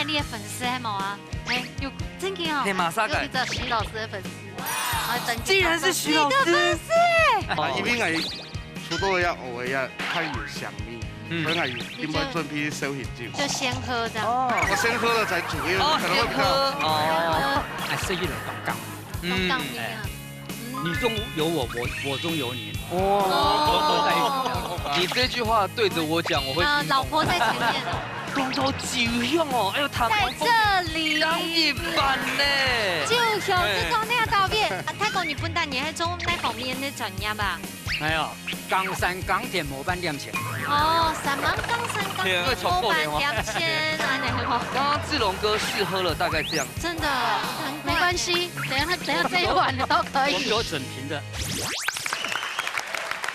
你的粉丝系冇啊？哎，有真嘅哦。嘿，马萨改就是，这徐老师的粉丝，然后竟然是徐老师。因為係出道一我一太有想念，所以係點解準備收現照？就先喝這樣。我先喝了才煮，因為可能會比較。係需要嚟講教。東港面啊。你中有我，我中有你。哇！你这句话对着我讲，我会。老婆在前面。講到照香哦，哎呦，他在這裡。剛一版呢。就像這種那道片，泰國日本但你喺中那方面的專業吧？沒有，岡山港鐵模板店前。哦，什麼岡山港鐵模板店前啊？那個。剛剛志龍哥試喝了大概這樣。真的，没关系，等下这一碗的都可我以。有準評的。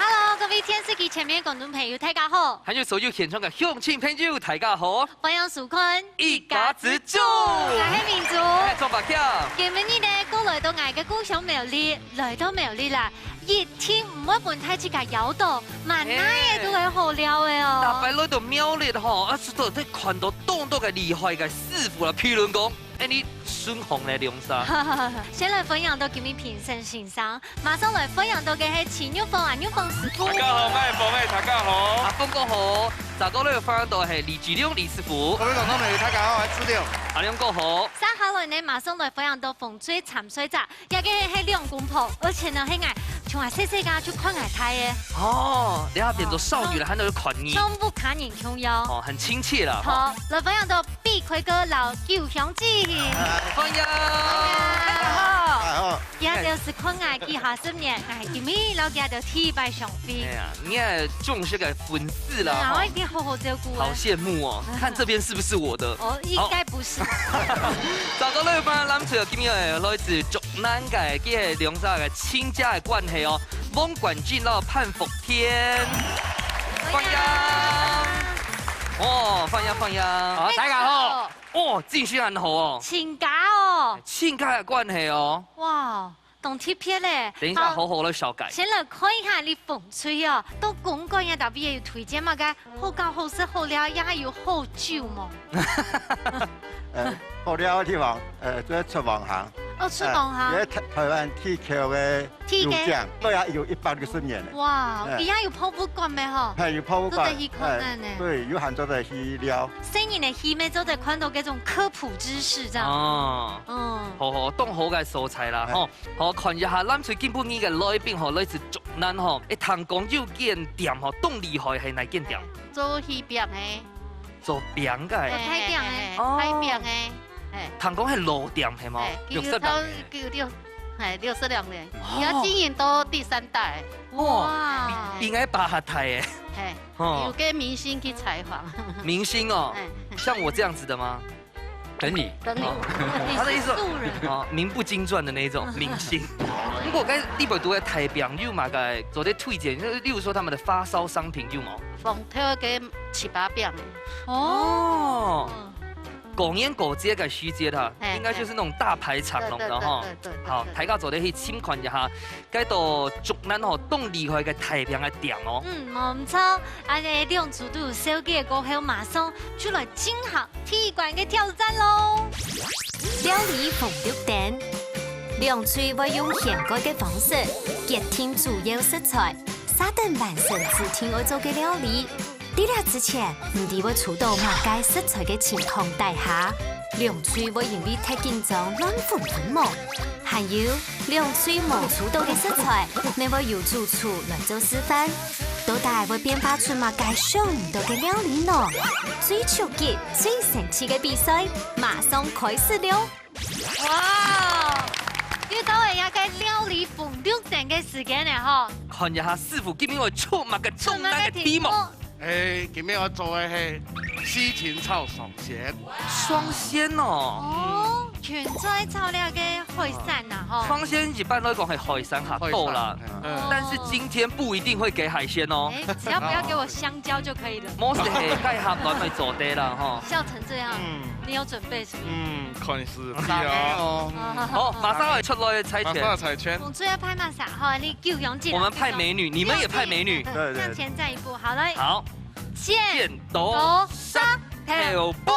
Hello，各位電視機前面觀眾朋友，大家好。還有所有現場嘅鄉親朋友，大家好。歡迎收看一家之主。我係民族。裝白橋。今日呢，過來到我嘅故鄉苗栗，來到苗栗啦。熱天唔會半太之間有到，萬奶嘢都係好料嘅哦。大白來到苗栗吼，啊，是到在看到當到嘅厲害嘅師傅啦，譬如講，哎你孫紅嘅龍沙。先來分享到今日評審欣賞，馬上來分享到嘅係錢玉鳳啊，玉鳳師傅。大家好，我係鳳妹，大家好。阿峰哥好，大哥呢分享到係李志亮李師傅。各位觀眾朋友，大家好，我係志亮。阿亮哥好。三下來呢，馬上來分享到風水潛水閘，一個係兩公婆，而且呢係嗌從下細細家就看嗌睇嘅。哦，你下變做少女啦，喺度款你。從不看人窮腰。哦，很親切啦。好，來分享到碧奎哥老舊鄉子。歡迎。大家好。也就是看嗌幾50年，嗌今日老家就體拜上飛。哎呀，你也重視個粉絲啦。我一定好好照顧。好羨慕哦，看這邊是不是我的？哦，應該不是。大哥呢，幫咱找今日來自竹南嘅即係兩隻嘅親家嘅關係哦，翁管俊到潘福天，歡迎。哦，歡迎歡迎。好，大家好。哦，真係很好哦。親家哦。親家嘅關係哦。哇，懂貼片咧。等一下，好好的小改。先來看一下你風水哦，都公幹嘅特別要推薦嘛嘅，好教好食好料，也有好酒嘛。好料的地方，在出網行。哦，出網行。喺台灣 TQ 嘅油匠，都也有160年了。哇，而家有泡沫館咩嗬？係有泡沫館。都得去看呢。對，有很多的去料。新年嘅戲咩都得看到嗰種科普知識，這樣。哦。嗯。好好，當好嘅素材啦，吼。好，看一下咱最基本呢嘅來賓吼，來自竹南吼，一堂講有間店吼，當厲害係哪間店？做魚餅嘅，做餅嘅。太餅嘅。太餅嘅。堂講係老店係冇？60年。62年，而家經營到第3代。哇！應該巴下台誒。有跟明星去採訪。明星哦，像我這樣子的嗎？等你。等你。他的意思哦，名不經傳的那種明星。不過該你本讀嘅台餅有嘛個做啲推薦，例如說他們的發燒商品有冇？鳳頭嘅7八餅。哦。狗年狗節嘅時節哈，應該就是那種大排長龍的哈。好，大家做啲去參觀一下，該到竹南吼當厲害嘅台餅嘅店哦。冇錯，啊你兩組都有手機過後，馬上就來進行體館嘅挑戰咯。料理鳳玉店，兩廚會用現改嘅方式，結添主要食材，撒等完成自天而做嘅料理。在料之前，唔知會觸到馬街食材嘅情況底下，兩廚會因為太緊張亂分夢，還有兩廚冇觸到嘅食材，你會由主廚來做示範，到底會變化出馬街想唔到嘅料理呢？最衝擊、最神奇嘅比賽，馬上開始了！哇！要到人家嘅料理鳳玉店嘅時間咧，嗬！看一下師傅今日會出馬嘅重難嘅題目。今日我做嘅係西芹炒雙鮮。雙鮮哦。哦，全在炒料嘅海產啊，嗬。雙鮮一般來講係海產下多啦，但是今天不一定會給海鮮哦。只要不要給我香蕉就可以了。冇事係該合亂去做啲啦，嗬。笑成這樣，你有準備是嗎？看是哦。好，馬上會出來猜拳。馬上猜拳。我們最要派嘛啥？好，你9陽記。我們派美女，你們也派美女。向前站一步，好嘞。好。剪刀石頭布。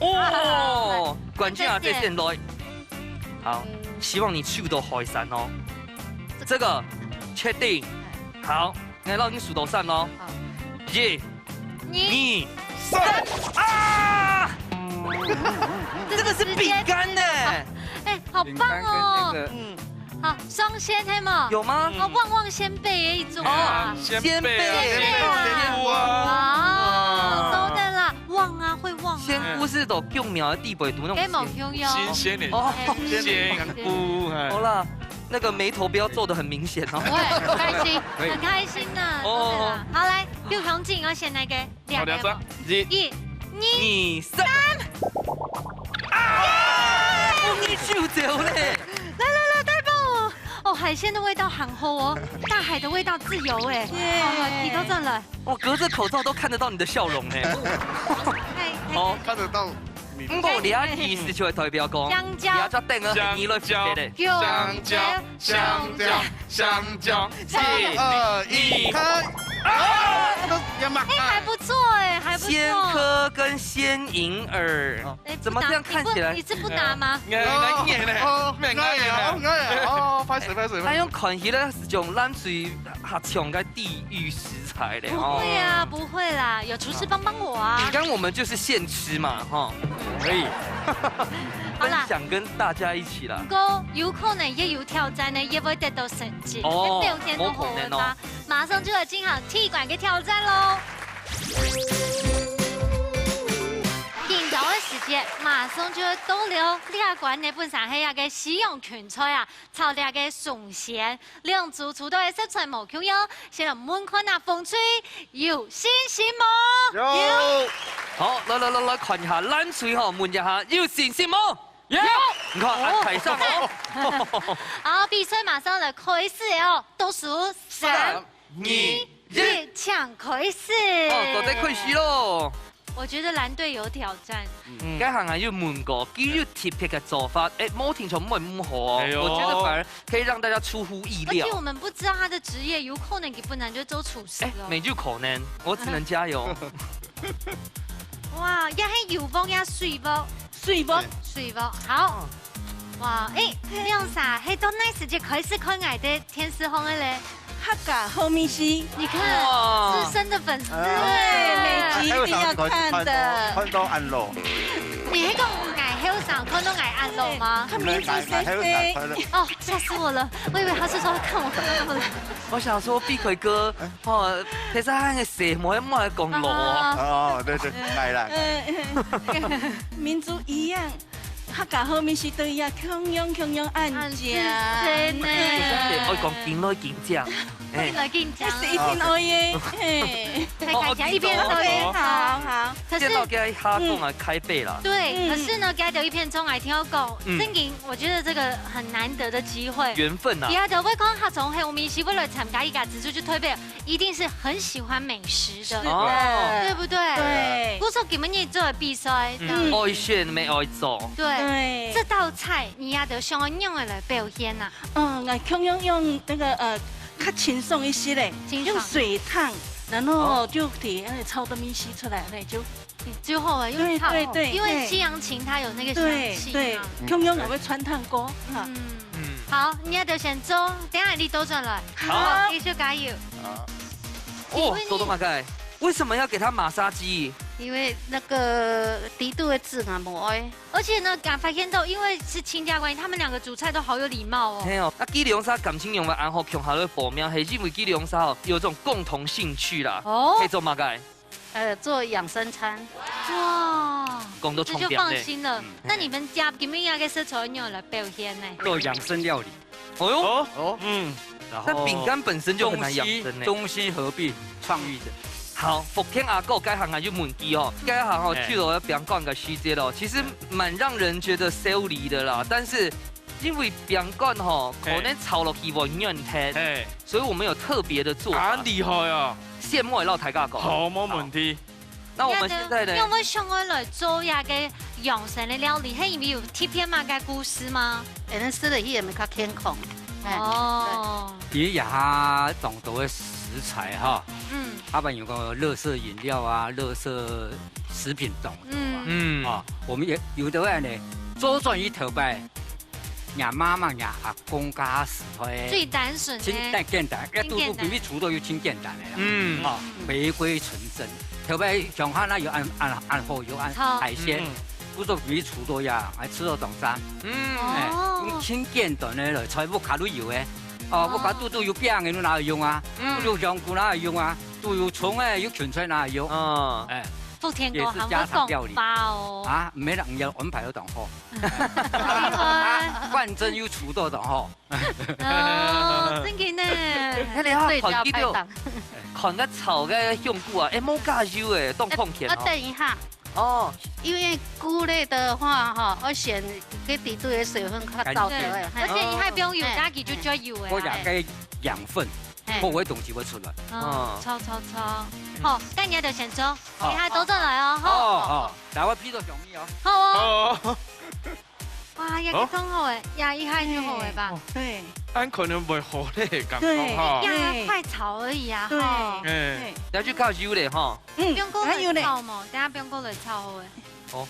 哦，关键啊，这线来。好，希望你去到海山哦。这个确定。好，来到你数到3哦。1、2、3啊！这个是饼干呢。哎，好棒哦！好，双鲜黑吗？有吗？哦，旺旺仙贝也一组啊，鲜贝哇，都的啦，旺啊，会旺。仙菇是都幼苗的地北读那给某种。 Q 哟。新鲜的哦，鲜菇，好啦，那个眉头不要皱得很明显哦。对，很开心，很开心的。哦，好来，Q 雄进，我先来个2个。 1、2、3。啊！你就走嘞！来，太棒了！哦，海鲜的味道很厚哦，大海的味道自由哎。哦，提到这了。我隔着口罩都看得到你的笑容哎。哦，看得到。唔过你意思就係代表講，香蕉而家定啊，你來負責嘅。香蕉，香蕉，香蕉，3、2、1，開！哎，还不错哎，还不错。仙科跟仙银耳，怎么这样看起来？你是不拿吗？哦，拍水。他用看起来是種咱最合唱嘅地狱食材嘞。不会啊，不会啦，有厨师帮我啊。饼干我们就是现吃嘛，哈，可以。分享跟大家一起啦。不過有可能也有挑戰呢，也會得到成績。哦6天都好了吧？馬上就要進行踢館嘅挑戰咯。現在嘅時間馬上就要到了踢館呢本上係一個使用拳賽啊，操練嘅順線兩組出到嘅色彩無缺喲，先來滿看啊風吹有信心冇？有。好，來，看一下冷水吼，問一下有信心冇？有。你看，台上哦。好，比賽馬上來開始哦，倒數3、2、1，搶開始。哦，都在開始咯。我覺得藍隊有挑戰。該行係要問過，基於特別嘅做法，冇聽從唔會唔好哦。我覺得反而可以讓大家出乎意料。而且我們不知道他的職業，有可能佢本來就做廚師咯。沒有可能，我只能加油。哇，一係油煲，一水煲，水煲，好。哇，亮莎，係到那時就開始看愛的天使紅的嘞。客家後面是，你看，資深的粉絲，對，每集一定要看的。看到安樂。你係講愛後上看到愛安樂嗎？看民族誰？哦，嚇死我了！我以為他是說看我看到了。我想說碧奎哥，哦，其實佢嘅舌冇一冇係講羅啊。哦，對，係啦。民族一樣。客家後面是對呀，強樣按家。真的。我講見來見正。見來見正。是一定愛耶。看起來一邊都好。見到嘅哈講啊開背啦。對，可是呢，給他一片鐘愛聽我講，正經，我覺得這個很難得的機會。緣分啊。第二就會講客從係我們是為了參加一個自助去推背，一定是很喜歡美食的，對不對？對。不說給你們做比賽，愛選沒愛做。對。這道菜你也得像我用的來表現吶。我強用那個較輕鬆一些嘞，用水燙，然後就提炒的米稀出來嘞，就好啊，因為對，因為西洋芹它有那個香氣。對，強用我會穿燙過。好，你也得先做，等下你倒轉來。好，繼續加油。哦，多馬蓋，為什麼要給他馬殺雞？因為那個地度的字啊，冇愛。而且呢，敢發現到，因為是親家關係，他們兩個煮菜都好有禮貌哦。係哦，那基里翁沙感情用嘅暗號強下咧報名，係因為基里翁沙有種共同興趣啦。哦，可以做馬蓋。做養生餐。哇，講到重點這就放心了。那你們家點樣嘅食材用來表現呢？做養生料理。哦喲，然後但餅乾本身就很難養生呢。中西合璧，創意的。好，福建阿哥該行啊要問機哦，該行哦去了餅乾嘅時節咯，其實蠻讓人覺得少離的啦。但是因為餅乾吼可能炒落去會軟聽，所以我們有特別的做法。厲害啊！羨慕老大家講。好，冇問題。那我們現在呢？有冇想我來做一個養生的料理？係因為有貼片嘛嘅故事嗎？人吃了也沒較健康。哦。以下種多的食材哈。他們有個垃圾飲料啊，垃圾食品種，嗯，啊，我们也有的人呢，左转于头摆，伢妈妈伢阿公家死推，最单纯清淡简单，一嘟嘟比比煮到要清简单的啦。嗯，啊，回归纯真，头摆上下那有按火油按海鲜。不做比煮到呀，还吃到东山。用清简单的来菜，不加入油的。哦，不加嘟油饼的，你哪有用啊？嘟香菇哪有用啊？嘟油葱诶，有芹菜哪有用？哎。福田哥还会讲法哦。啊，唔免人要安排到同好。反正有煮到同好。哦，真嘅呢。睇你下看見到，看個炒嘅香菇啊，冇加油誒，當放甜。等一下。哦，因为菇类的话哈，我选给底肚的水分较高啲诶，而且你还不用油，家己就叫油诶。我加个养分，各位东西会出来。超。好，那你就先做，你还都再来哦。好，大家批到上面哦。好哦。哇，也挺好诶，呀，一开就好诶吧？对。俺可能袂好咧，感觉哈。呀，快炒而已啊。对。要去靠油嘞哈。不用过来炒嘛，等下不用过来炒好诶。哦。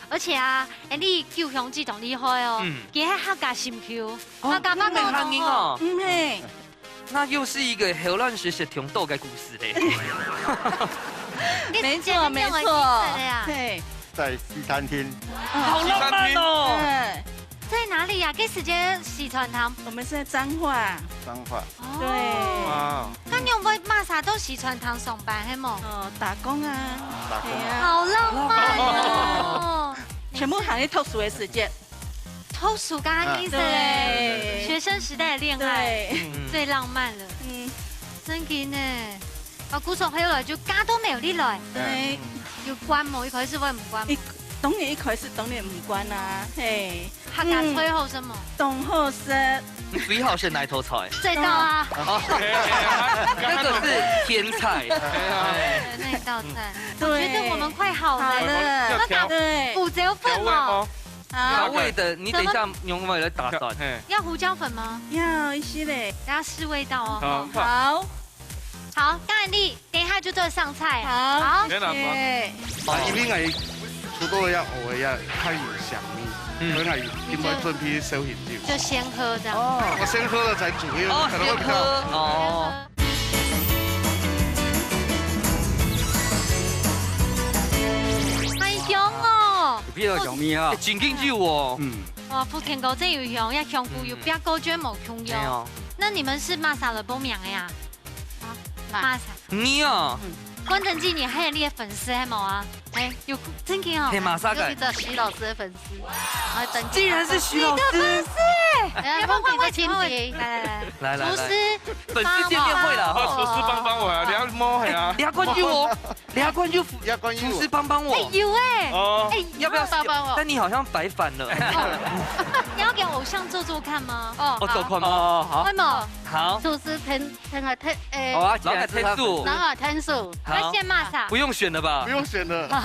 而且啊，你救香鸡同厉害哦，佢係客家新 Q， 客家話講哦。唔係。那又是一個荷蘭式食甜豆嘅故事嘞。沒錯。對。在西餐廳。好浪漫哦。在哪里呀？给时间洗船堂。我们是在彰化。彰化。对。哇。那你有冇马莎都洗船堂上班係冇？哦，打工啊。打工啊。好浪漫哦。全部行业特殊的时间。特殊嘅意思嘞。学生时代的恋爱。最浪漫了。真嘅呢。啊，古時候後來就家都沒有啲來。對。要關冇，一開始會唔關。當然一開始當然唔關啦，嘿。客家最好什麼？東好食。最好是哪頭菜？這道啊。那個是天菜。那道菜。我覺得我們快好了。要打胡椒粉嘛。調味的，你等一下用味來打斷。要胡椒粉嗎？要一些嘞。大家試味道哦。好。好，嘉麗，等一下就做上菜。好，謝謝。因為係煮到一熬一較有香味，所以係點解準備小甜酒？就先喝這樣。我先喝了再煮，因為可能會比較。哦。係香哦。比較香味啊。真緊酒哦。哇，福田哥真有香，一香菇又比較高級冇香油。那你們是馬莎的報名呀？馬莎，你啊，關正基，你還有你的粉絲係冇啊？哎，有真嘅哦。係馬莎嘅。有徐老師的粉絲，竟然是徐老師。粉絲，要不換個親戚？來，廚師，粉絲見面會啦。廚師幫我啊，你要摸係啊。你要關注我，你要關注廚師幫我。有哎。哦。要不要幫我？但你好像白反了。你要給偶像做看嗎？我做看嗎？好。會冇？好。廚師聽個聽誒。好啊，老個天數。老個天數。那先馬莎。不用選了吧？不用選了。來。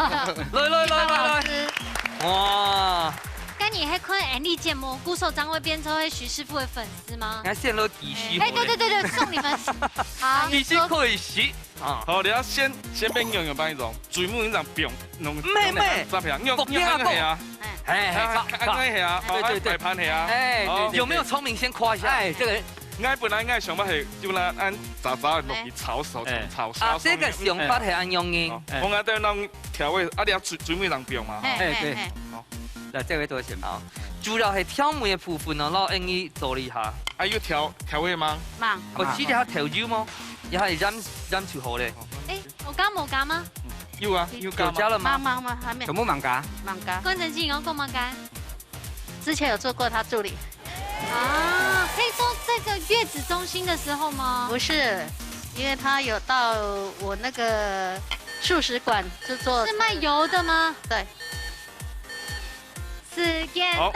哇！跟你還看 Andy 節目，鼓手張衛變成為徐師傅的粉絲嗎？你還獻了幾許？哎，對，送你們。好，幾許可以洗。好，你要先變用幫你種，水母你讓變弄。妹，咋樣？用係啊？係啊，對，盤係啊。哎，有沒有聰明先誇一下？哎，這個。我本來想法係就來按渣落去炒熟，炒。啊，這個想法係按用嘅。我啱對讓調味，啊，你要水尾讓變嘛。哎，對。好，嗱，這位多先好。主要係調味嘅部分咯，攞英語做一下。啊，要調味嗎？忙。我知你下調酒嗎？也係飲出好咧。哎，我加冇加嗎？有啊，有加了嗎？忙，還沒。全部忙加。忙加。關正基，我講忙加。之前有做過他助理。啊，可以做這個月子中心的時候嗎？不是，因為他有到我那個素食館就做。是賣油的嗎？對。時間到。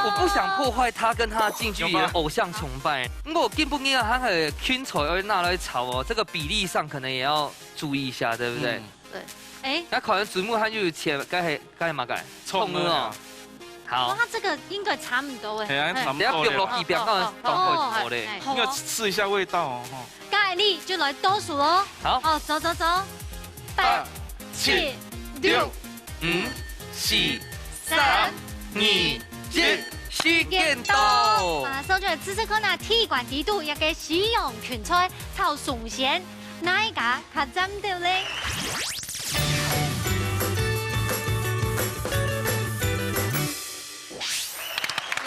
我不想破壞他跟他近距離的偶像崇拜。我見不見他係圈菜而拿來炒哦，這個比例上可能也要注意一下，對不對？對。哎。那可能水母他就切該係嘛該？蔥哦。好，它這個應該差唔多誒。係啊，差唔多。你要變落去，變到當好咧。要試一下味道哦。嘉麗就來倒數咯。好。哦，走。8、7、6、5、4、3、2、1，时间到。马上就来支持看那铁管地度一个使用拳赛操上线，哪一家较针对咧？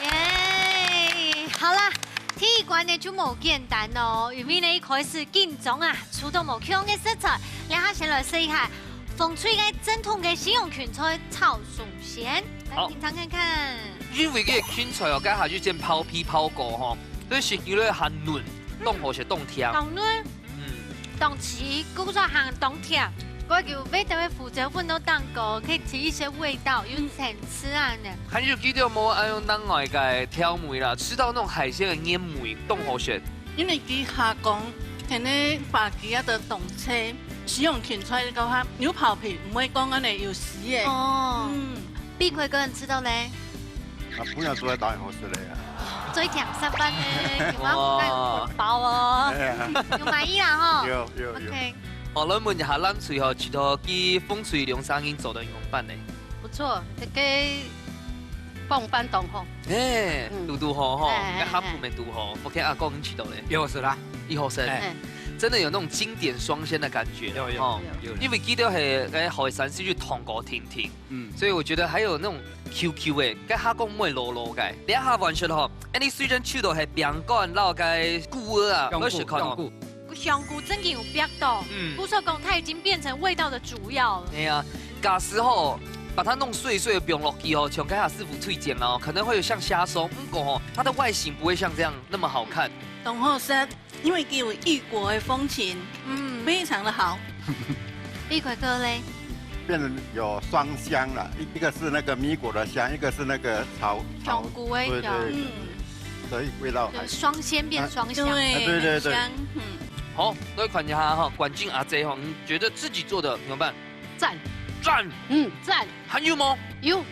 耶，好啦。 铁管呢就冇简单哦，因为呢一开始紧张啊，出到冇强的色彩，然后先来试一下风吹嘅正统嘅使用拳赛草松线，来品尝看看。因为个拳赛哦，家下就先抛皮抛过吼，所以是叫咧含嫩，冻好是冻甜。冻嫩，冻吃，古早行冻甜。 我叫每单位负责分都当过，可以提一些味道，有层次啊呢。还有记得冇按用当外嘅挑梅啦，吃到那种海鲜的烟梅冻好选。因为佢下讲，喺呢法旗啊的动车使用拳赛嘅话，牛刨皮唔会讲安尼有死嘅。哦，碧奎哥，你知道嘞？不要做当然好吃的呀。 最甜3分呢，有冇带有粉包哦？有满意啦哈。有。OK。 好，咱问一下咱最后几套去风水梁山经做的用办呢？不错，这个蹦班懂吼。哎，嘟好吼，要哈普没嘟好，我看阿公跟起到嘞，有是啦1号生，真的有那种经典双鲜的感觉。有。因为记得系后山是去糖果甜甜，所以我觉得还有那种 QQ 的，跟哈公妹罗罗嘅，你下完说吼，你虽然去到系饼干捞嘅菇啊，我是看。 香菇真的有变到，不说讲它已经变成味道的主要了。哎呀，假时候把它弄碎碎的冰落去哦，像盖下师傅推荐哦，可能会有像虾松，不过哦，它的外形不会像这样那么好看。董后生，因为给我异国的风情，非常的好。碧奎哥嘞，变成有双香了，一个是那个米果的香，一个是那个香菇味对，所以味道双鲜变双香，对。好，各位看一下哈，管静阿 J 哈，你觉得自己做的怎么办？赞，赞，还有吗？有。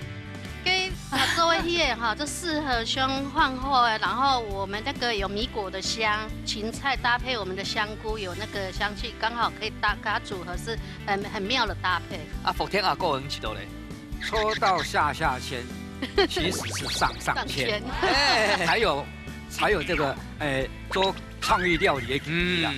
给各位业哈，这适合胸饭后哎，然后我们那个有米果的香，芹菜搭配我们的香菇，有那个香气，刚好可以给它组合，是很妙的搭配。啊，福天阿哥很起到嘞，抽到下签，其实是上签，才有这个做创意料理的体验。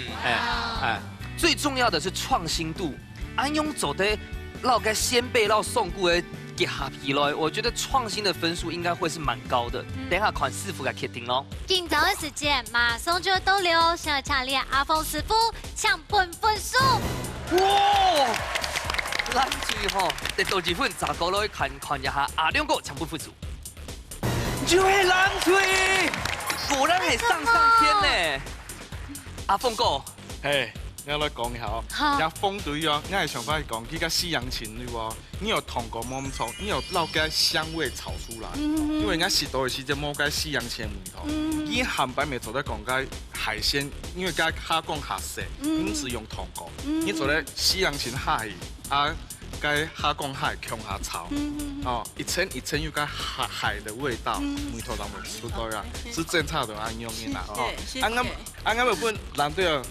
最重要的是创新度，安用走的绕个鲜贝绕送过的结合起来，我觉得创新的分数应该会是蛮高的。等下看师傅来决定咯。今早的时间马上就要到了，想要强烈阿峰师傅抢分数。哇！咱最后得到几分，咋个来看一下阿两个抢分数。就系蓝翠。 果然系上天呢，阿峰哥，嘿，你来讲一下哦。阿峰对哦，我系想法讲，佢个西洋芹对哦，你有糖果冇咁重，你有捞个香味炒出来。因为我食到的是只冇个西洋芹梅头，你汉白没做得讲个海鲜，因为个虾讲下色，因此用糖果。你做咧西洋芹下去啊。 该虾讲海强下炒，一层一层有个海的味道，梅头当中出到呀，是正常的安用的啦。啱日本人对啊，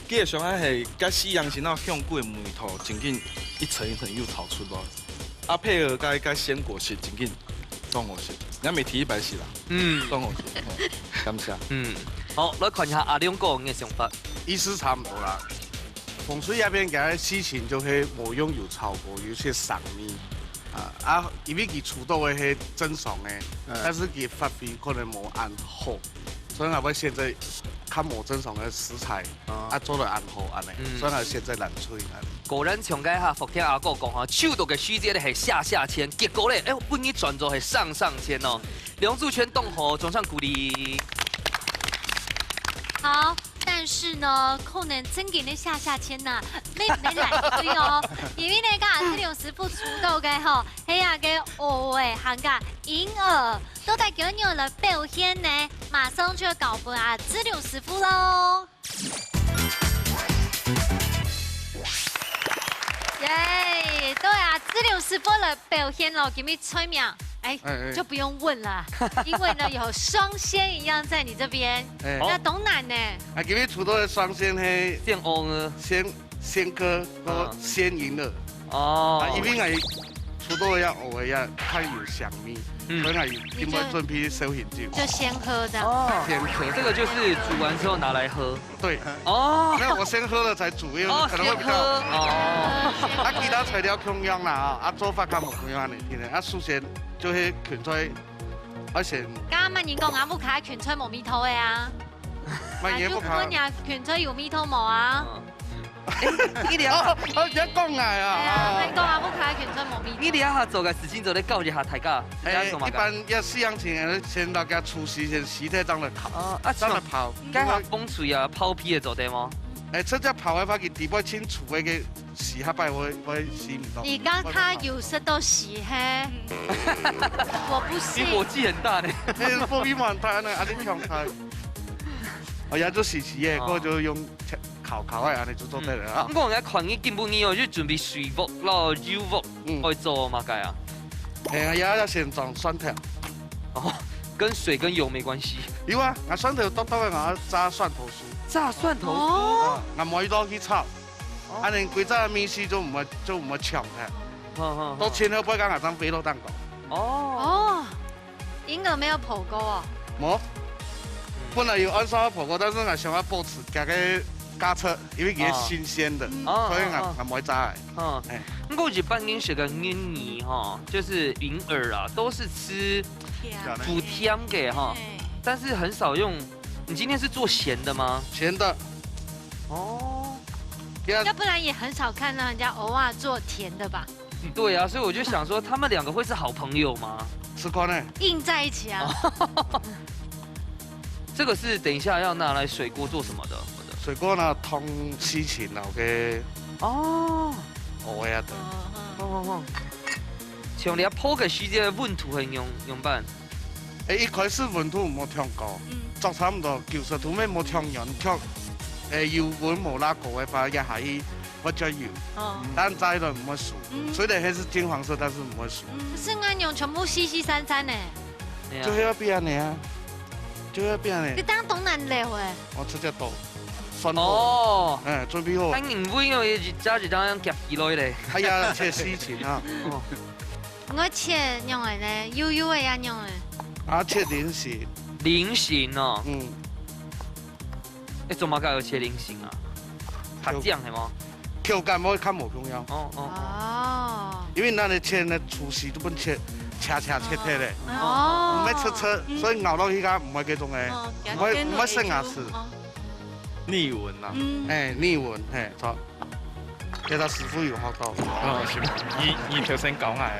基本上系甲西洋芹那香过梅头，真紧一层一层又炒出来，啊配合甲鲜果是真紧当好食，人未提一摆是啦，当好食，感谢。好，来看一下阿两哥的想法，意思差唔多啦。 风水那边嘅事情就係冇用有炒過，有些上面因為佢出到嘅係正常嘅，但是佢發揮可能冇按好，所以我現在看冇正常嘅食材，做得按好安尼，所以我現在難吹。果然從解下福天阿哥講哈，手到嘅書節咧係下籤，結果咧本日轉做係上籤哦，梁祝全動好，總上鼓勵。好。 但是呢，可能真给你下签呐，没来对哦，因为呢，噶这种师傅出道嘅吼，系啊嘅学的行家婴儿都在今日来表现呢，马上就要搞分啊，志柳师傅喽。耶，对啊，志柳师傅来表现咯，给你催眠。 就不用问了，因为呢有双鲜一样在你这边。那董奶呢？今日出到的双鲜係鮮鵝啊，鮮哥和鮮銀耳。哦。因為係除多要偶尔要看有香味，所以要因为准备小型酒，就先喝的。先喝。这个就是煮完之后拿来喝。对。哦。那我先喝了才煮，因为可能会比较。哦。其他材料同样啦，做法较唔同样嚟聽咧。首先就是芹菜，先。啱啱你講啱冇卡芹菜冇味頭嘅啊？就本呀芹菜有味頭冇啊？呢啲啊，而家講嗌啊！你講啱冇卡芹菜冇味。呢啲下做嘅事情就你教一下大家。一般要西洋前先大家除夕先洗體當嚟烤，當嚟泡。加下風水啊，泡皮嘅做得嗎？出只泡嘅話，佢底部清除嘅嘅洗下擺會洗唔到。而家他有識到洗嘿，我不信。你火氣很大呢。火氣蠻大呢，阿啲強開。我而家做洗嘅，我就用。烤嘅，安尼就做得啦。咁我而家群已基本以後就準備水鑊咯、油鑊去做嘛計啊。而家要先裝蒜頭。哦，跟水跟油沒關係。有啊，我蒜頭多嘅我炸蒜頭酥。炸蒜頭酥。我每多去炒，安尼規隻麵絲就唔會搶嘅。都前後不講我裝肥肉蛋糕。哦。嬰兒沒有火鍋哦。冇。本來有按燒火鍋，但是我想要保持加個。加車，因為佢係新鮮的，所以我唔會炸。不過日本飲食嘅芋泥哈，就是銀耳啊，都是吃補甜嘅哈，但是很少用。你今天是做鹹的嗎？鹹的。哦。要不然也很少看到人家偶爾做甜的吧？對啊，所以我就想說，他們兩個會是好朋友嗎？吃過呢。硬在一起啊。這個是等一下要拿來水鍋做什麼的？水果呢，通西芹流嘅哦，我呀的，像你一鋪嘅時間溫度係用辦？一開始溫度冇調高，做差唔多90度咩冇調熱，油溫冇拉高嘅話，一下會加油，但再來唔會熟，雖然還是金黃色，但是唔會熟。可是我用全部稀稀散散呢，就要變嘅啊，就要變嘅。你當東南料誒？我直接倒。哦，準備好。肯定會因為加一張夾起來咧。係啊，切西芹啊。我切用嘅呢，油油嘅呀用嘅。啊，切菱形。菱形哦。做乜解要切菱形啊？拍醬係嗎？口感我看冇重要。哦。因為咱哋切呢粗細都本切切切咧。哦。唔係切，所以咬落去個唔係嗰種嘅，唔係生牙齒。逆紋啦，逆紋，錯。其實師傅有學到。你頭先講啊。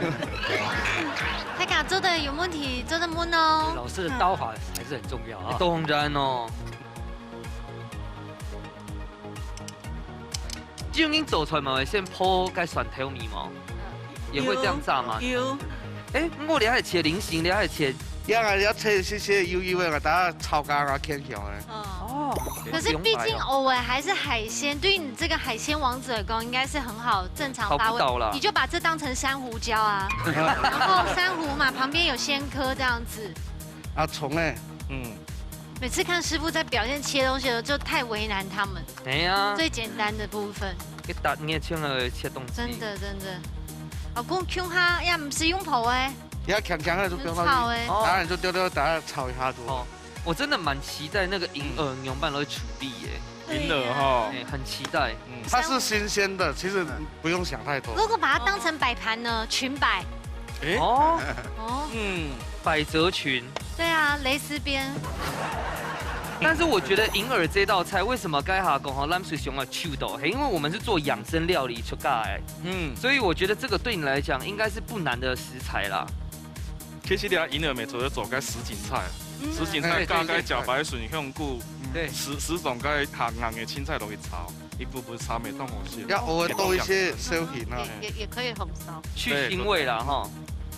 大家做得有問題，做得悶哦。老師的刀法還是很重要啊。當然哦。究竟做出來咪先鋪個蒜頭米嗎？也會這樣炸嗎？有。我哋係切菱形，你係切。要切些油油的，大家炒乾啊，炝香的。哦。可是畢竟偶爾還是海鮮，對於你這個海鮮王子嚟講，應該是很好正常發揮。你就把這當成珊瑚礁啊，然後珊瑚嘛，旁邊有鮮蚵這樣子。啊，蟲誒，每次看師傅在表現切東西的時候，就太為難他們。哎呀。最簡單的部分。一打捏槍嚟切東西。真的。老公 Q 哈，也唔是用泡誒。要強的就丟到去，當然就丟，大家炒一下就。哦，我真的蠻期待那個銀耳牛拌來處理耶。銀耳哈，很期待。它是新鮮的，其實不用想太多。如果把它當成擺盤呢？裙擺。百褶裙。對啊，蕾絲邊。但是我覺得銀耳這道菜為什麼該下講哈咱是想要手到，因為我們是做養生料理出街，所以我覺得這個對你來講應該是不難的食材啦。其實你啊，銀耳沒做就做個什錦菜，什錦菜加個茭白筍香菇，10種個鹹嘅青菜落去炒，一步步炒，未當好食。要偶爾多一些小品啊，也可以紅燒，去腥味啦哈。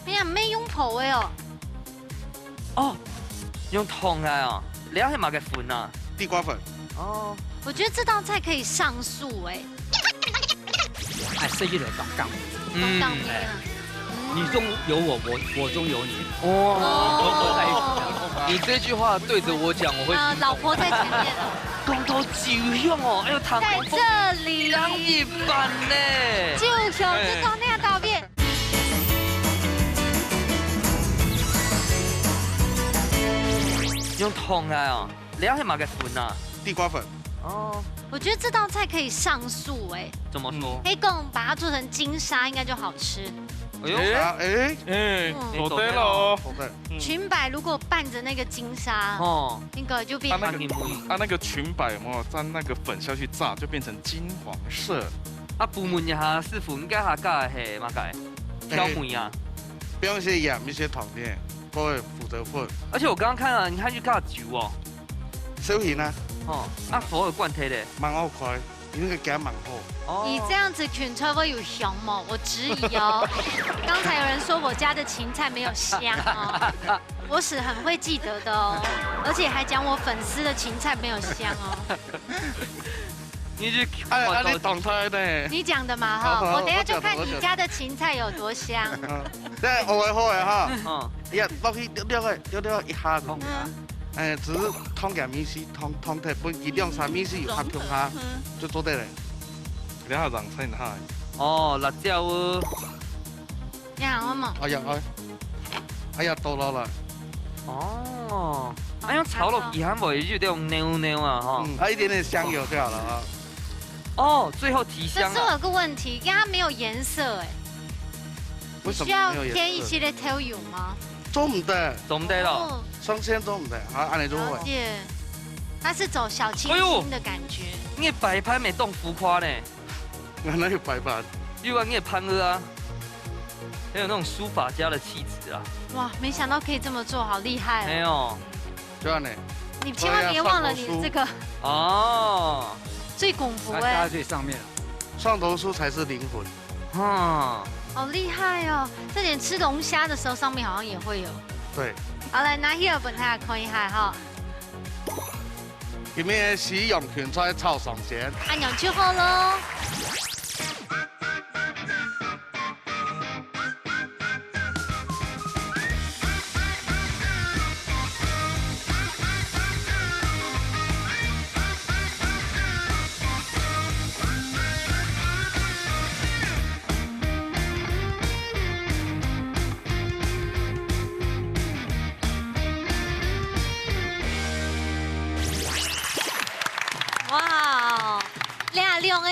哎呀，沒用泡味哦。哦，用湯來啊，你係買嘅粉啊？地瓜粉。哦。我覺得這道菜可以上訴哎。係適宜嚟搭檔。搭檔面啊。你中有我，我中有你。哇！你這句話對着我講，我會。老婆在前面。講到就香哦，哎呦，糖在這裡。香一般呢。就香，這道那道面。用桶来哦，你要去买个粉啊？地瓜粉。哦。我觉得这道菜可以上素哎。怎么说？黑贡把它做成金沙，应该就好吃。哎呦，说对了哦。裙摆如果拌着那个金沙，哦，那个就变成那个裙摆有没有沾那个粉下去炸，就变成金黄色。啊，补问一下师傅，应该下加系嘛改挑梅啊？不用一些盐，一些糖片，各位负责混。而且我刚刚看了，你看去加酒哦，小型啊。哦，啊，火有罐贴的，蛮好开，那个加蛮好。你这样子卷出会有香吗？我质疑哦。刚才有人说我家的芹菜没有香哦，我是很会记得的哦，而且还讲我粉丝的芹菜没有香哦。你去你懂他的。你讲的嘛哈，我等下就看你家的芹菜有多香。即係我好嘅哈，落去了一下子。只是湯嘅面絲，湯鐵本一兩三面絲有拍中下，就做得嚟。你下讓睇下。哦，辣椒啊。你好嘛？哎呀，到啦。哦。哎呀，炒落以後會有點黏啊哈。一點點香油就好了啊。哦，最後提香。可是我有個問題，因為它沒有顏色哎。為什麼需要添一些的調油嗎？做唔得，做唔得咯。雙鮮做唔得，好，按你做會。了解，它是走小清新的感覺。你擺盤沒動浮誇呢？哪有擺盤？因為你盤兒啊，很有那種書法家的氣質啊。哇，沒想到可以這麼做，好厲害哦。沒有，就這樣呢。你千萬別忘了你這個哦，最拱福哎，加在最上面。蒜頭酥才是靈魂。好厲害哦！這點吃龍蝦的時候上面好像也會有。對。好來，拿呢個本睇下看一下哈。今日使用芹菜炒上鹹。按鈕就好咯。哇，亮亮的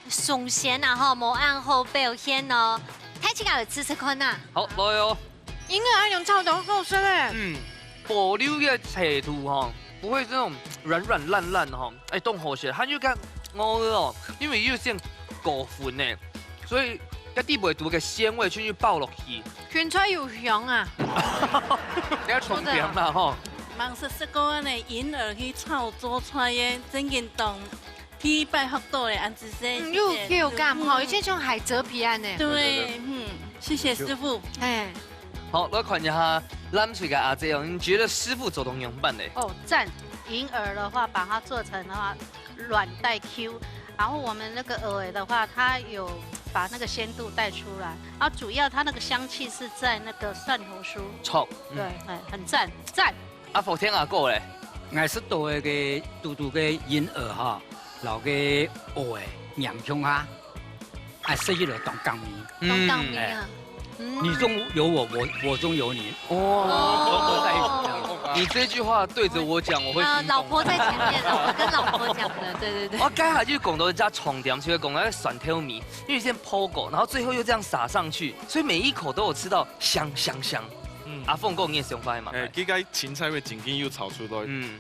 上弦啊吼，无按好表现哦。睇起来吃吃看呐。好，來哦。银耳按鈕炒得好吃哎。保留嘅程度哈，不會這種軟爛哈，哎，凍好些，它就咁我哦，因為要先過粉呢，所以一啲味道嘅鮮味先要爆落去。芹菜有香啊。你要重點啦吼。忙是說個呢，銀耳去炒做出來嘅，真嘅當批擺好多嘅，安子些。又有感好，而且像海蜇皮安呢。對，謝謝師傅。哎。好，來看一下藍水嘅阿姐哦，你覺得師傅做同樣辦呢？哦，讚！銀耳的話，把它做成的話軟帶 Q， 然後我們那個耳的話，它有把那個鮮度帶出來，然後主要它那個香氣是在那個蒜頭酥。錯。對，很讚，讚。阿福聽阿哥咧，我是多一個嘟嘟嘅銀耳哈，老嘅蚵嘅釀香哈，哎，設計了當江米。當江米啊。你中有我，我中有你。哇！你這句話對着我講，我會。老婆在前面，我跟老婆講的，對。我剛才就講到加重點，就會講到蒜頭米，因為先剖過，然後最後又這樣撒上去，所以每一口都有吃到香。阿鳳哥，你也想法嘛？佢個芹菜會真緊又炒出來。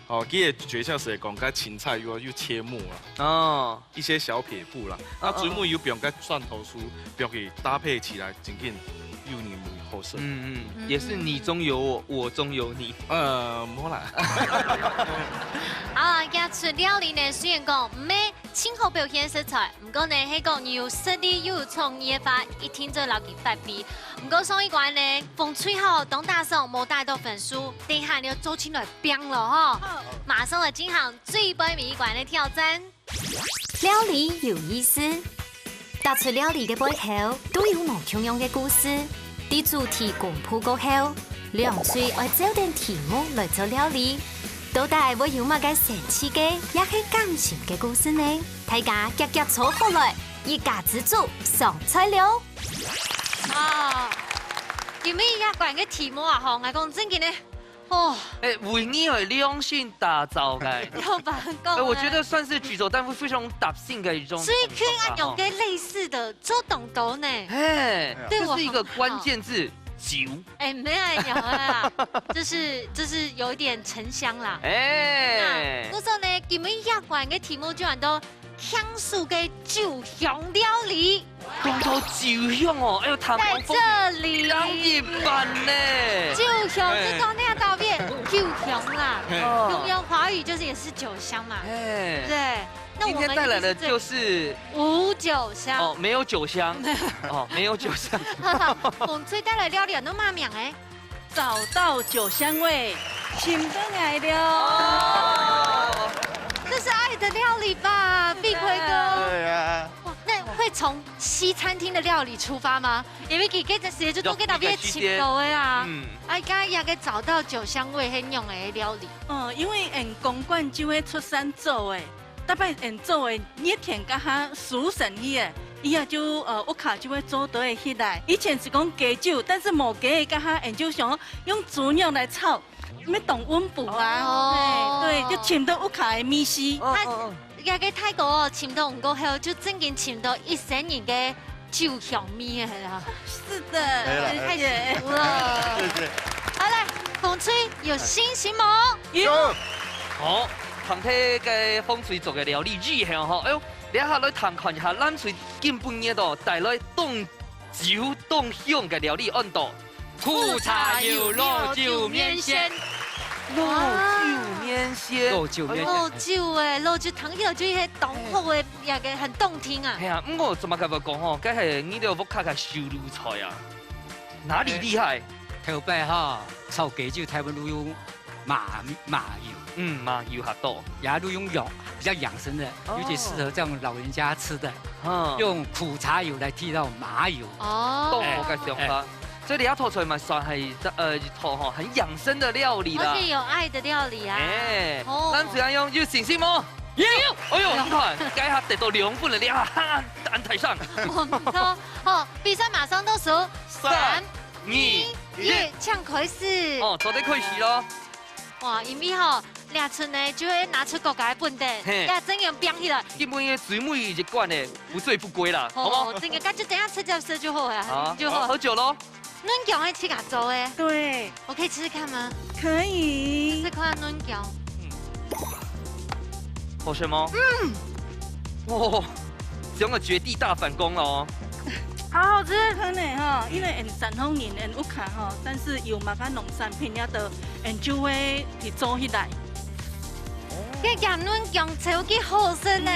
哦，佢嘅訣竅是講，佢芹菜又切末啦。哦，一些小撇步啦。啊，最末又用個蒜頭酥，俾佢搭配起來，真緊又黏好食。也是你中有我，我中有你。冇啦。啊，今次料理呢，雖然講唔咩親口表現食材，唔過呢係講有實力又有創意法，一聽就留給發揮。唔過上一關呢，風吹好，東大送冇帶到粉書，等下你要做起來冰了哈。馬上來進行最悲美一關的挑戰。料理有意思，踏出料理嘅背後都有無同樣嘅故事。啲主題公布過後，兩嘴愛找定題目來做料理。到底會有乜嘅神奇嘅，也係感情嘅故事呢？大家夾坐好來，一家之主上菜了。啊，今日一關嘅題目啊，吼，我講真嘅呢，哦，哎，为你的良心打造的。老板讲，我觉得算是举手单位非常特性的一种。所以可以用个类似的做动作呢。哎，这是一个关键字。酒，哎，没有啊，这是有一点沉香啦。哎，我说呢，今日亚馆的题目居然都香素的酒香料理。讲到酒香哦，哎呦，在这里，刚一般呢。酒香是讲那大便，酒香啦，用华语就是也是酒香嘛，对不对？今天带来的就是无酒香哦，没有酒香哦，没有酒香。风吹带来料理都嘛名哎，找到酒香味，请回来了。这是爱的料理吧，碧奎哥？对呀。那会从西餐厅的料理出发吗？因为给这些就都给他别请到的啊。哎，刚也给找到酒香味很用的料理。因为公馆就会出山做的。大摆做的热天甲哈熟成去的，伊也就屋卡就会做到会起来。以前是讲加酒，但是无加的甲哈就想用猪肉来炒，要动温补啊。对，就浸到屋卡的米丝。也个泰国哦，浸到过后就正经浸到10000人的酒香米的啦。是的，太幸福了。谢谢。好来，风吹有新型吗？有。好。谈起个风水做嘅料理意向吼，哎呦，你下来谈看一下，咱最近半年度带来冻酒冻香嘅料理按度，苦茶油肉酒面线，肉酒面线，肉酒面线，肉酒诶，肉酒汤起来就迄浓厚诶，也个很动听啊。系啊，不过怎么甲我讲吼，该系你了要卡卡收卤菜啊，哪里厉害？头摆哈，炒鸡酒台湾都用马油，马油下多，也都用药比较养生的，尤其适合这种老人家吃的，用苦茶油来替到麻油。哦，我嘅想法，所以你一套出嚟咪算係一套很养生的料理啦，而且有愛的料理啊。哎，咱怎樣用要信心嗎？有，哎呦，你看，該下得到2分了，你看安台上。我唔錯，好，比賽馬上倒數，3、2、1，唱開始。哦，做得開始咯。哇，因為吼，倆村呢就會拿出國家嘅本地，倆整樣變起來。基本嘅水母一罐呢，不醉不歸啦，好冇？整個家就等下吃就就好啊，就好。喝酒咯。嫩姜係自家做嘅。對。我可以試試看嗎？可以。試試看嫩姜。好吃嗎？哦，整個絕地大反攻咯。好好吃，真的哈，因為山風人屋卡哈，但是有嘛個農產品了的，就會去做起來。cái gà nuông姜超級好食呢。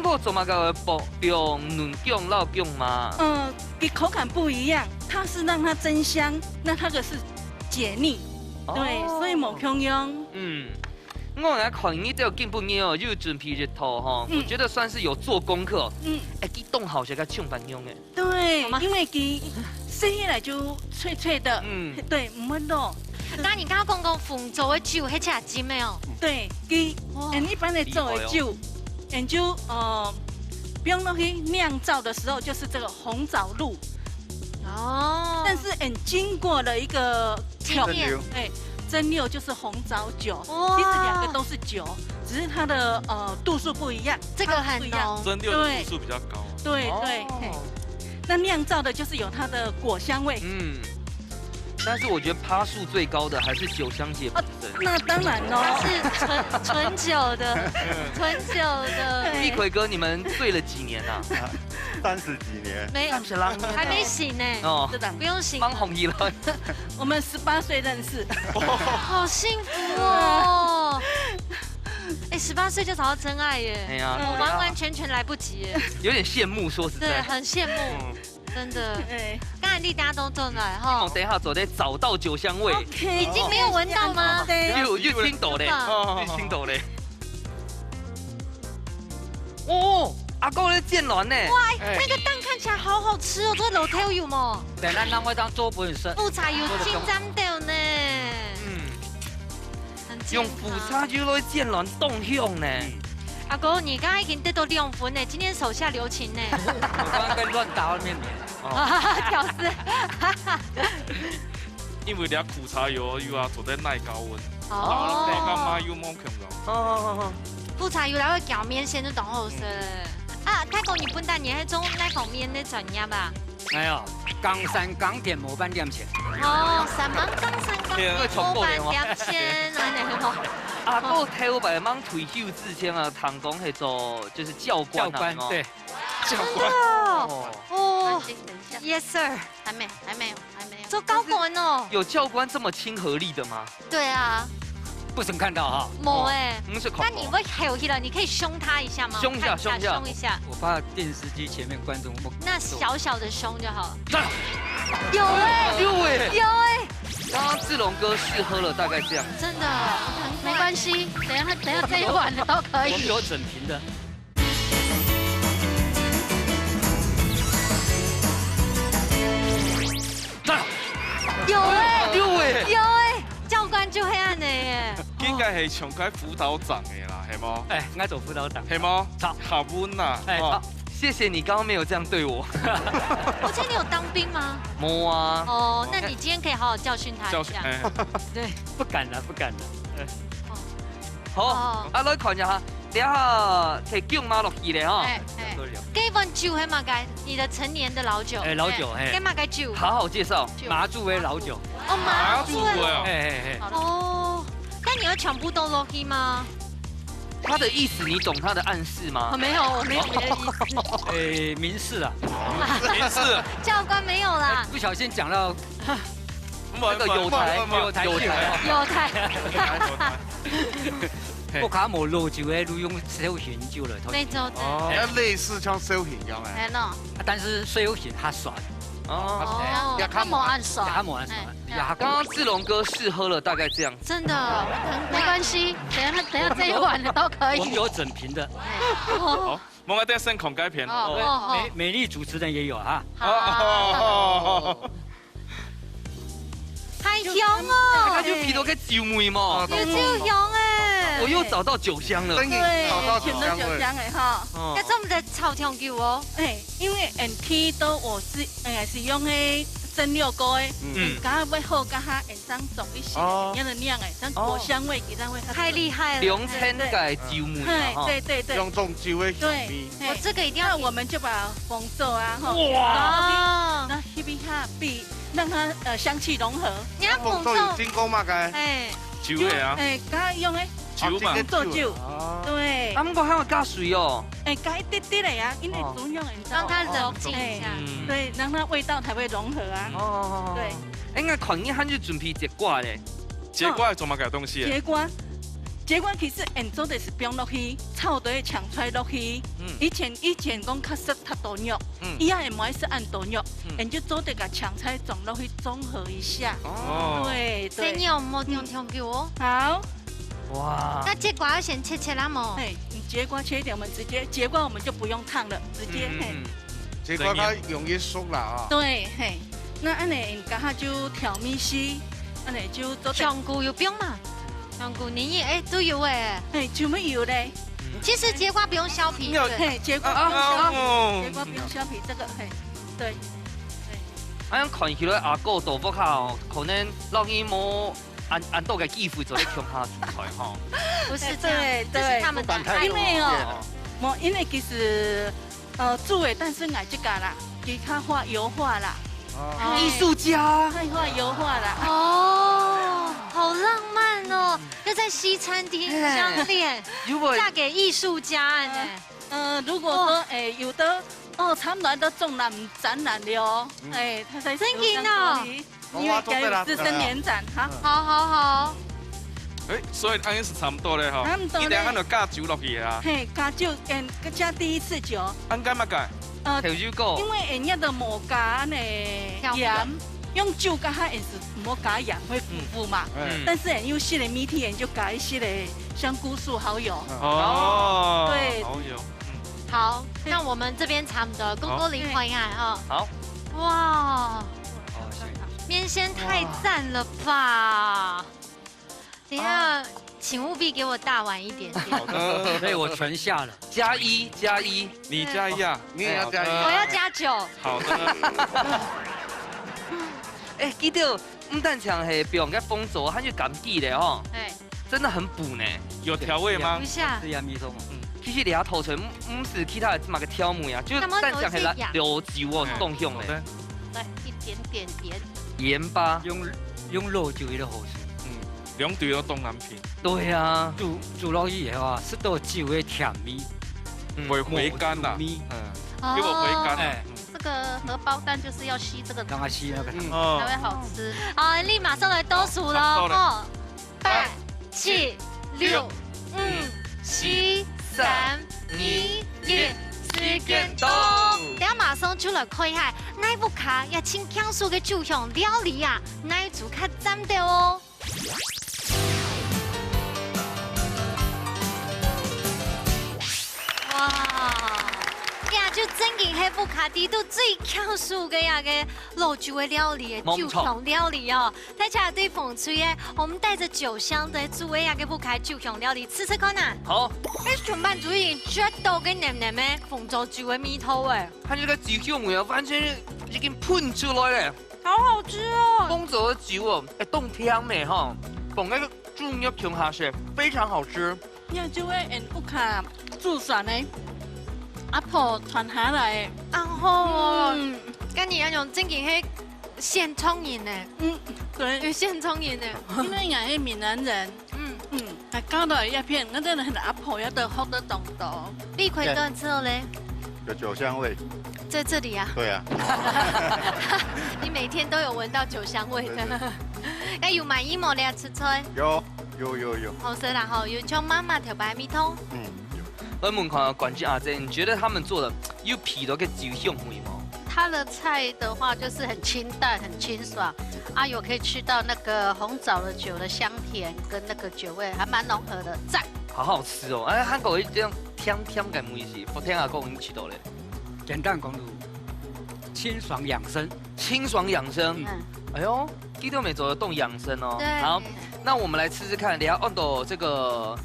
我做嘛個薄用嫩姜、老姜嘛？跟口感不一樣，它是讓它增香，那它可是解膩，對，所以冇香用。我来看你这个基本嘢哦，又準備一套哈，我覺得算是有做功課。哎，佢凍好些個唱板用嘅。對，因為佢吃起來就脆脆的。對，唔會落。那你剛剛講鳳做嘅酒，係吃金沒有？對，佢一般的做的酒，就不用落去釀造的時候，就是這個紅棗露。哦。但是經過了一個調驗，蒸餾就是紅棗酒，其實2個都是酒，只是它的度數不一樣。這個很濃，蒸餾的度數比較高。對對，那釀造的就是有它的果香味。但是我覺得趴數最高的還是酒香姐本身。那當然咯，是純酒的，純酒的。碧奎哥，你們醉了幾年啊？30幾年。沒有，還沒醒呢。哦，不用醒。幫紅衣了。我們18歲認識。好幸福哦！哎，18歲就找到真愛耶！哎呀，我完完全全來不及耶。有點羨慕，說實在。對，很羨慕。真的，剛才你大家都進來哈。我等一下走得找到酒香味。已經沒有聞到嗎？又聽到嘞，又聽到嘞。哦，阿哥咧煎卵呢？哇，那個蛋看起來好好吃哦，這老頭有冇？等咱讓我當做本身。富茶油清沾掉呢。用富茶油來煎卵凍香呢。阿哥，你剛剛已經得到2分呢，今天手下留情呢。我剛剛跟亂打面。屌絲。因为俩苦茶油又要做得耐高温，哦，你干嘛又冇看到？哦，苦茶油来会搅面线就当好食啊！泰国日本但你迄种那口面的专业吧？哎呦，冈山港点模板店钱。哦，三万冈山港点模板店钱，安尼吼。啊，个头摆忙退休之前啊，唐公系做就是教官啊，对，教官。哦等一下， ，Yes sir，还没有。做高官哦。有教官这么亲和力的吗？对啊。不曾看到哈。没哎。那你会吼起来，你可以凶他一下吗？凶一下，凶一下。我怕电视机前面观众不。那小小的凶就好。有哎。有刚刚志龙哥试喝了大概这样。真的，没关系，等一下这一碗的都可以。我们有整瓶的。有哎，教官就黑暗的耶。应该是上该辅导长的啦，系吗？哎，应该做辅导长。系吗？好温呐。哎，好，谢谢你刚刚没有这样对我。我记得你有当兵吗？没啊。哦，那你今天可以好好教训他一下。对，不敢了。好，啊，来看一下哈，等下可以叫马落去咧哈。给一份酒黑马该，你的成年的老酒。哎，老酒哎。给马该酒。好好介绍。麻竹为老酒。哦，麻竹哎。哦，那你会全部都落去吗？他的意思你懂他的暗示吗？没有，我没有别的意思。哎，明示啊。明示。教官没有啦。不小心讲到。那个有台。我卡冇老酒嘅，都用小型酒了。没错。哦，类似像小型咁哎喏。但是小型较爽。哦。也较冇暗爽。刚刚志龙哥试喝了大概这样。真的，没关系，等下这一碗的都可以。我们有整瓶的。好，我们在先孔改片。美丽主持人也有哈。太香哦！他就皮都给酒味嘛。有酒香哎！我又找到酒香了。对，找到酒香哎哈。那这么的炒香酒哦。哎，因为 NT 都我是用迄蒸馏锅的，刚要好，刚哈会当做一些样的酿哎，像果香味其他会。太厉害了！良辰改酒味。对。用种酒的香味。我这个一定要，我们就把红豆啊哈。哇！那一比哈比。让它香气融合。你要红豆有经过嘛该？哎，酒的啊。哎，刚用的酒嘛。做酒。对。他们还要加水哦。哎，加一点点的呀，因为中用让它冷静一下。对，让它味道才会融合啊。哦。对。应该看你喊就准备节瓜咧。节瓜做乜嘅东西？节瓜其实演做的是冰落去，炒都会抢出来落去。以前讲较适它多肉，以后唔是按多肉，演就做得个抢出来种落去综合一下。哦，对。所以你有冇用香给我？好。哇。那节瓜要先切啦么？哎，你节瓜切一点，我们直接节瓜我们就不用烫了，直接嘿。节瓜它容易熟了啊。对，嘿。那安尼刚好就调米丝，安尼就做。香菇有冰嘛？香菇、黏液哎都有哎，哎全部有嘞。其实节瓜不用削皮，嘿，节瓜不用削皮，节瓜不用削皮，这个嘿，对。啊，样看起来阿哥豆腐烤，可能老伊冇按到嘅机会做咧强下煮菜哈。不是这样，这是他们的因为哦，因为其实煮的，但是爱这个啦，其他化油化啦。艺术家，太化油化啦。哦，好浪漫哦，要在西餐厅相恋，嫁给艺术家呢。如果说有的差不多都中了展览了哦，他才真劲哦，因为该有资深联展，好。所以安尼是差不多嘞哈，一定按照加酒落去啊。嘿，加酒加第一次酒。按干嘛改？调酒膏。因为人家的冇加呢盐，用酒加它也是冇加盐会腐嘛。但是有些的米体就加一些的香菇素蚝油。哦。对。蚝油。好，那我们这边差不多，公公林欢迎哈。好。哇。面线太赞了吧！等下，请务必给我大碗一点点。好的，所以我全下了，加一，你加一啊，你也要加一，我要加9。好的。哎，记得唔但像系不用个风走，它就感地的哦。哎，真的很补呢。有调味吗？一下。是洋米松。其实俩头锤唔是其他嘛个挑梅啊，就是但像系料酒哦动用的。对，一点点盐。盐巴。用肉酒的好吃。两队都东南片。对啊。煮落去以后啊，是到酒的甜味，会回甘呐。给我回甘。哎。这个荷包蛋就是要吸这个，让它吸那个汤，才会好吃。好，你马上来倒数喽！8、7、6、5、4、3、2、1，时间到。等下马上就来看一下，哪部卡也请强数的酒香料理啊，哪一组较赞的哦。哇！呀，就真嘅喺布卡迪都最强数嘅呀嘅老酒嘅料理嘅酒香料理哦，睇起来对风吹嘅，我们带着酒香的煮嘅呀嘅布卡酒香料理，吃吃看呐。好，喺全班主已经绝到嘅黏黏嘅凤爪酒嘅味道诶，它这个酒香味啊，完全已经喷出来了，好好吃哦。凤爪的酒哦，冻香的哈，放那个猪肉琼下去，非常好吃。呀，就会用布卡煮散的。阿婆传下来，啊吼，跟你要用正经迄现冲饮呢，对，有现冲饮呢，因为俺是闽南人，还搞到一片，我真的很阿婆要得好得懂的。立奎哥吃了嘞，有酒香味，在这里啊？对啊，你每天都有闻到酒香味的，哎，有满意冇咧吃菜？有。好吃啦吼，有像妈妈调白米汤。我们看管家阿姐，你觉得他们做的有皮到个酒香味吗？他的菜的话就是很清淡、很清爽，啊，有可以吃到那个红枣的酒的香甜跟那个酒味，还蛮融合的，赞。好好吃哦！哎，韩国这样甜嘅味是，我听阿公已经吃到嘞。简单讲，清爽养生。清爽养生。哎呦，今天我们做的动养生哦。好，那我们来吃吃看，等下按到这个。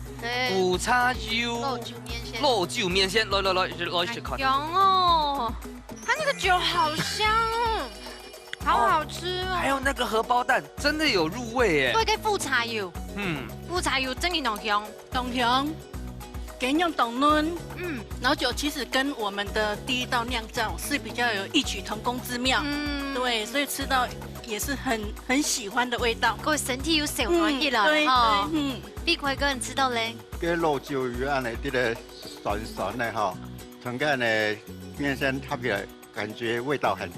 古叉油肉酒面线，来去看。香哦，它那个酒好香，好好吃哦。还有那个荷包蛋，真的有入味耶。对，跟富茶油，富茶油真的浓香，浓香，给用冻嫩，老酒其实跟我们的第一道酿造是比较有异曲同工之妙，对，所以吃到也是很喜欢的味道。各位身体有小欢喜了哈。立奎哥，你知道嘞？跟肉酒一样的，这个酸的哈，同样的面线它比感觉味道很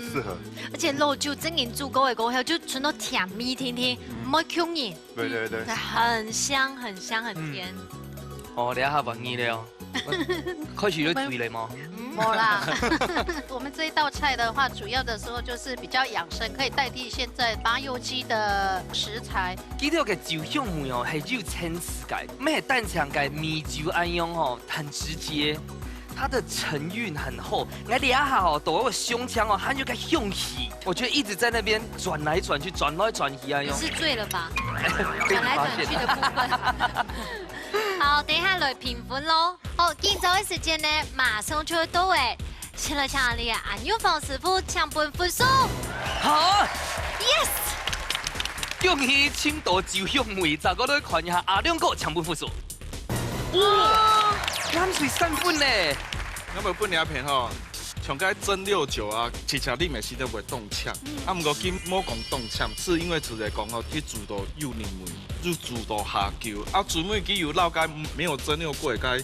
适合。而且肉酒真营煮过的过后，就纯到甜蜜甜甜，唔会呛你。对，很香很甜。哦，你下文意了哦，开始都醉了吗？没啦，我们这一道菜的话，主要的时候就是比较养生，可以代替现在麻油鸡的食材。记得个酒香味哦，系有层次感，咩蛋肠嘅米酒安用哦，很直接，它的承韵很厚。我底下哦，到我胸腔哦，它就个香气，我觉得一直在那边转来转去，转来转去啊，你是醉了吧？转来转去的部分。好，等一下来评分喽。好，今早的时间呢，马上就要到诶。先来抢你啊，安永芳师傅抢分分数。好 ，yes。恭喜青岛酒香味，再个来看一下阿亮哥抢分分数。哇，蓝水3分呢。那么本影片吼，像个蒸馏酒啊，吃起你每时都袂冻呛。啊，不过今莫讲冻呛，是因为出来讲吼，去煮到幼年味。就煮到下酒，啊，煮每支油捞该没有蒸馏过的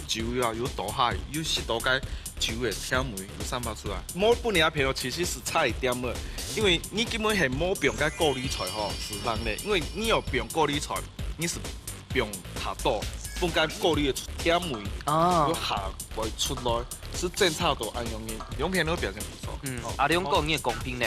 酒啊，有大海，有许多该酒的香味有散发出来。摸本年朋友其实是差一点的，因为你根本系摸不用该过滤菜吼，是人的，因为你要不用过滤菜，你是不用下刀，不该过滤的甜味啊，有下会出来，是正差都安用的，两片都表现不错。阿亮哥你的公平呢？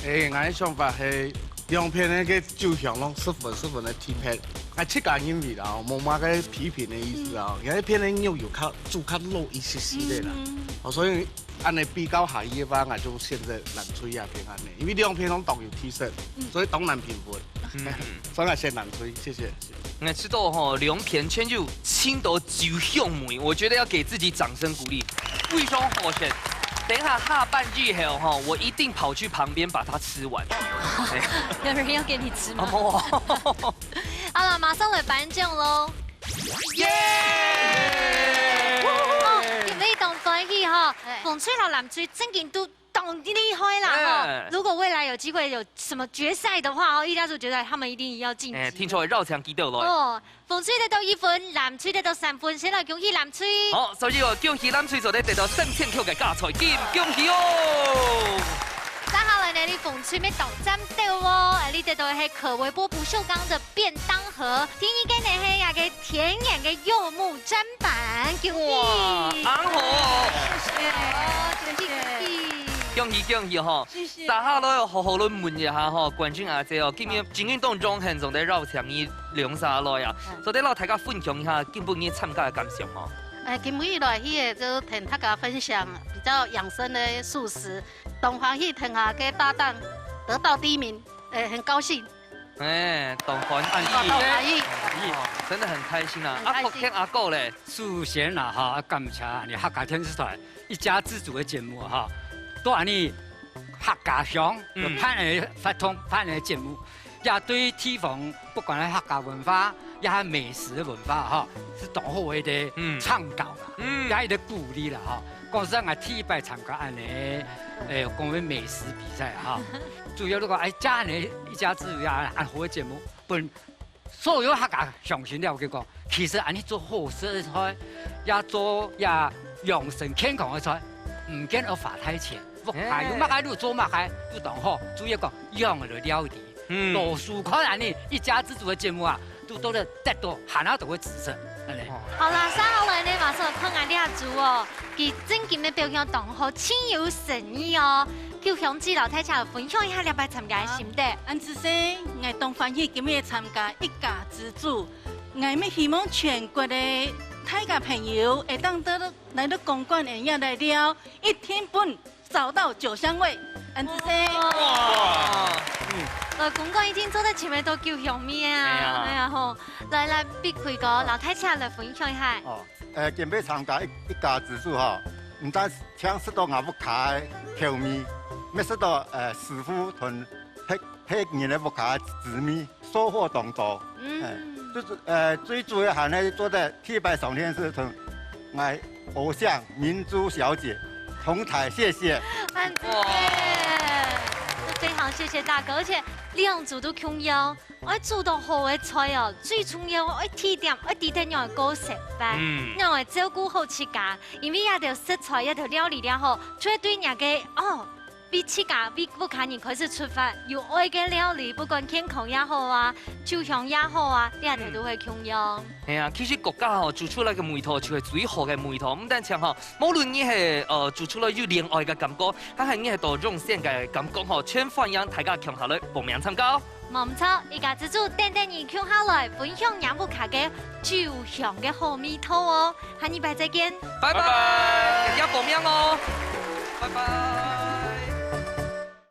我的想法是。两片那个酒香拢10分的甜配，7家人味啦，冇嘛个批评的意思啊。有一片的肉有煮较肉一些些的啦，所以按你比较下一番，就现在冷吹呀片安尼，因为两片拢都有提升，所以当然评分。所以先冷吹，谢谢。我吃到吼两片全就青岛酒香味，我觉得要给自己掌声鼓励，非常好吃。等一下下半句后哈，我一定跑去旁边把它吃完。有人要给你吃吗？好了，马上来颁奖喽！耶！你当欢喜哈，风吹老南吹真劲都懂厉害啦哈！如果未来有机会有什么决赛的话哦，一家族决赛他们一定要晋级。听说绕墙记得来。哦，风吹得到1分，南吹得到3分，先来恭喜南吹。好，所以恭喜南吹就得到3000块嘅加彩金，恭喜哦！接下来呢，你风吹要到站到哦，你得到係可微波不锈鋼的便當盒，第一個呢係一個甜眼嘅柚木砧板，恭喜！安好，謝謝。恭喜恭喜哈！謝謝。大家都要好好咁問一下哈，冠軍阿姐哦，今日精英當中很重在繞場呢兩三來啊，所以讓大家分享一下今本日參加嘅感想哈。今日來去就同大家分享比較養生的素食，東歡喜同下嘅搭檔得到第1名，很高興。東歡喜，真的很開心啊！阿國聽阿哥咧，首先啦哈，感謝你客家電視台一家之主的節目哈，都係你客家鄉盼嚟發通盼嚟節目，也對地方不管係客家文化，也係美食的文化哈，是當好嘅啲倡導啦，也係啲鼓勵啦哈。講真啊，第1擺參加安尼講嘅美食比賽哈，主要如果加你一家之主也安好嘅節目，本所有客家相信了嘅講，其實安尼做好食嘅菜，也做也養生健康嘅菜，唔見要花太錢。還有乜嘢都做乜嘢都當好，主要講養嘅料理，多數看安尼一家之主嘅節目啊，都得得到下下都會支持。好啦，接下來呢，馬上看下呢一組哦，佢正經嘅表現當好，超有誠意哦。叫鄉志老太茶分享一下你拜參加嘅心得。安子生，我東歡喜今日參加一家之主，我們希望全國的大家朋友會當得來到公館人家來了，1天半找到酒香味。安子生。哇！公館已經做得前面都叫香咩啊？係啊吼，來必開個老太茶來分享一下。準備參加一家之主哈，唔單請食到阿木卡的調味，咩食到師傅同黑人的木卡紫米，收穫當多。就是最主要係呢，做的第1擺上天是同我偶像明珠小姐同台，謝謝。非常謝謝大哥，而且兩組都強要，我做到好嘅菜哦，最重要我提點，我提點讓高食飯，讓我照顧好自家，因為一條食材一條料理了後，絕對人嘅比自家比不看人開始出發，有愛嘅料理，不管健康也好啊，酒香也好啊，呢一條都會強要。係啊，其實國家做出來嘅味道就係最好嘅味道，唔單止無論你係做出來有戀愛嘅感覺，還係你係到用心嘅感覺全歡迎大家強下來報名參加。冇唔錯，一家之主等等你強下來分享養不卡嘅酒香嘅好味道哦，下禮拜再見，拜拜，大家報名哦，拜拜。